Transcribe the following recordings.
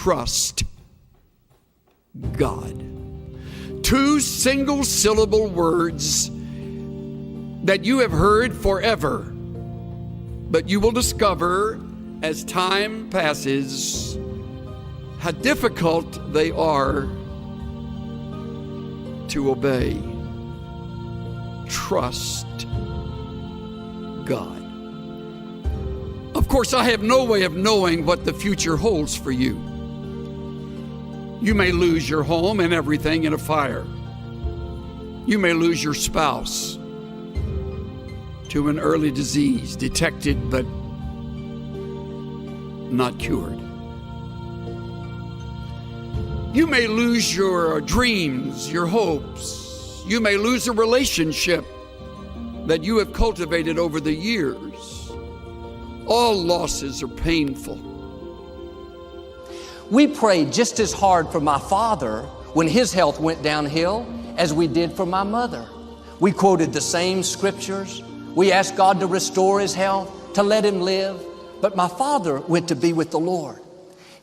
trust God. Two single-syllable words that you have heard forever, but you will discover as time passes how difficult they are to obey. Trust God. Of course, I have no way of knowing what the future holds for you. You may lose your home and everything in a fire. You may lose your spouse to an early disease, detected but not cured. You may lose your dreams, your hopes. You may lose a relationship that you have cultivated over the years. All losses are painful. We prayed just as hard for my father when his health went downhill as we did for my mother. We quoted the same scriptures. We asked God to restore his health, to let him live. But my father went to be with the Lord.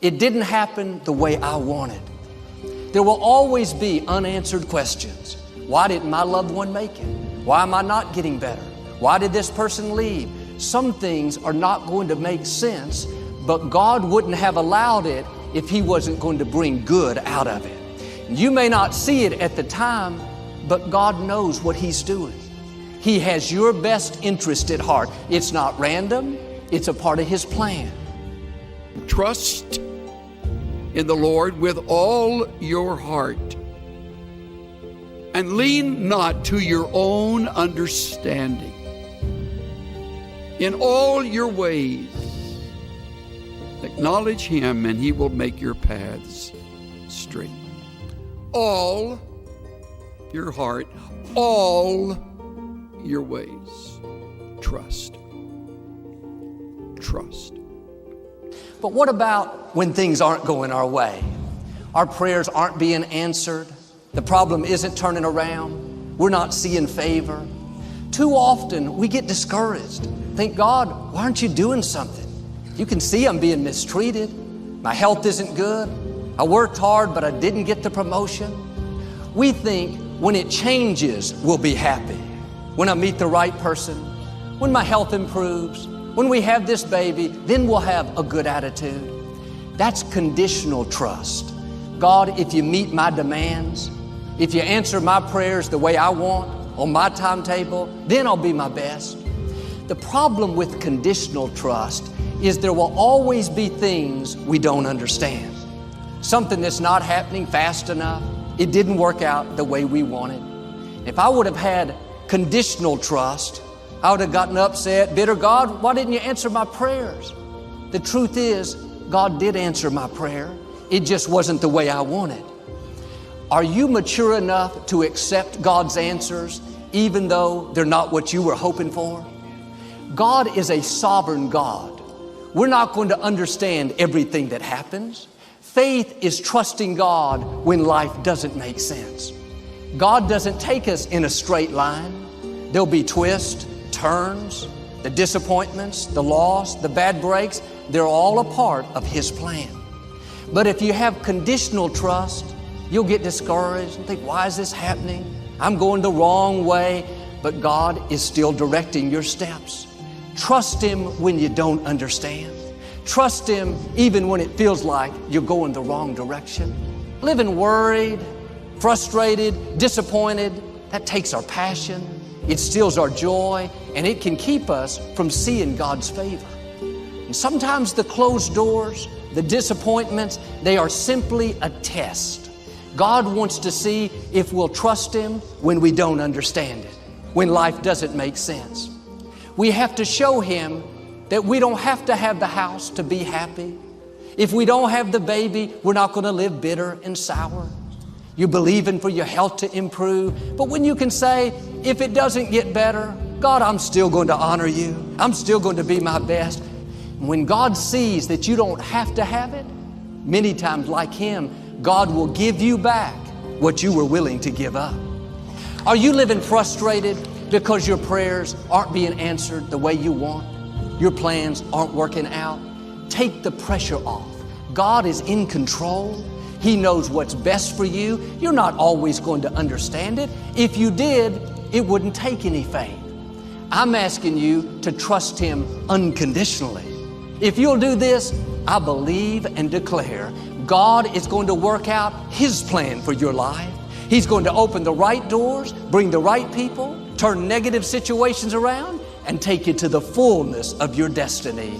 It didn't happen the way I wanted. There will always be unanswered questions. Why didn't my loved one make it? Why am I not getting better? Why did this person leave? Some things are not going to make sense, but God wouldn't have allowed it if he wasn't going to bring good out of it. You may not see it at the time, but God knows what he's doing. He has your best interest at heart. It's not random. It's a part of his plan. Trust in the Lord with all your heart, and lean not to your own understanding. In all your ways, acknowledge him, and he will make your paths straight. All your heart, all your ways, trust. Trust. But what about when things aren't going our way? Our prayers aren't being answered. The problem isn't turning around. We're not seeing favor. Too often we get discouraged. Think, God, why aren't you doing something? You can see I'm being mistreated. My health isn't good. I worked hard, but I didn't get the promotion. We think when it changes, we'll be happy. When I meet the right person, when my health improves, when we have this baby, then we'll have a good attitude. That's conditional trust. God, if you meet my demands, if you answer my prayers the way I want, on my timetable, then I'll be my best. The problem with conditional trust is there will always be things we don't understand. Something that's not happening fast enough. It didn't work out the way we wanted. If I would have had conditional trust, I would have gotten upset, bitter. God, why didn't you answer my prayers? The truth is, God did answer my prayer. It just wasn't the way I wanted. Are you mature enough to accept God's answers, even though they're not what you were hoping for? God is a sovereign God. We're not going to understand everything that happens. Faith is trusting God when life doesn't make sense. God doesn't take us in a straight line. There'll be twists, turns, the disappointments, the loss, the bad breaks. They're all a part of his plan. But if you have conditional trust, you'll get discouraged and think, why is this happening? I'm going the wrong way. But God is still directing your steps. Trust him when you don't understand. Trust him even when it feels like you're going the wrong direction. Living worried, frustrated, disappointed, that takes our passion. It steals our joy, and it can keep us from seeing God's favor. And sometimes the closed doors, the disappointments, they are simply a test. God wants to see if we'll trust him when we don't understand it, when life doesn't make sense. We have to show him that we don't have to have the house to be happy. If we don't have the baby, we're not going to live bitter and sour. You're believing for your health to improve. But when you can say, if it doesn't get better, God, I'm still going to honor you. I'm still going to be my best. And when God sees that you don't have to have it, many times like him, God will give you back what you were willing to give up. Are you living frustrated because your prayers aren't being answered the way you want? Your plans aren't working out? Take the pressure off. God is in control. He knows what's best for you. You're not always going to understand it. If you did, it wouldn't take any faith. I'm asking you to trust Him unconditionally. If you'll do this, I believe and declare God is going to work out His plan for your life. He's going to open the right doors, bring the right people, turn negative situations around, and take you to the fullness of your destiny.